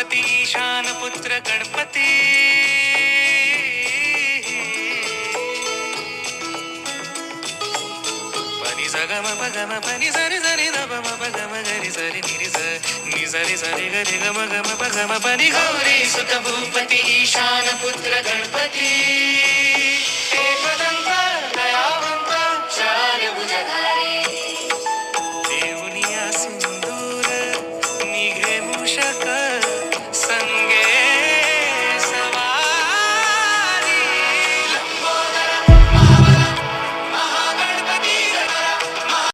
भूपती ईशान पुत्र गणपती पनी सगम पगम पनी सरी सरी दब पगम गरी सरी नि सरी सरी गरी गम गम पगम पनी गौरी सुत भूपती ईशान पुत्र गणपती एकदंत दयावंत चार भुजधारी देऊनिया सिंदूर निघे मूषक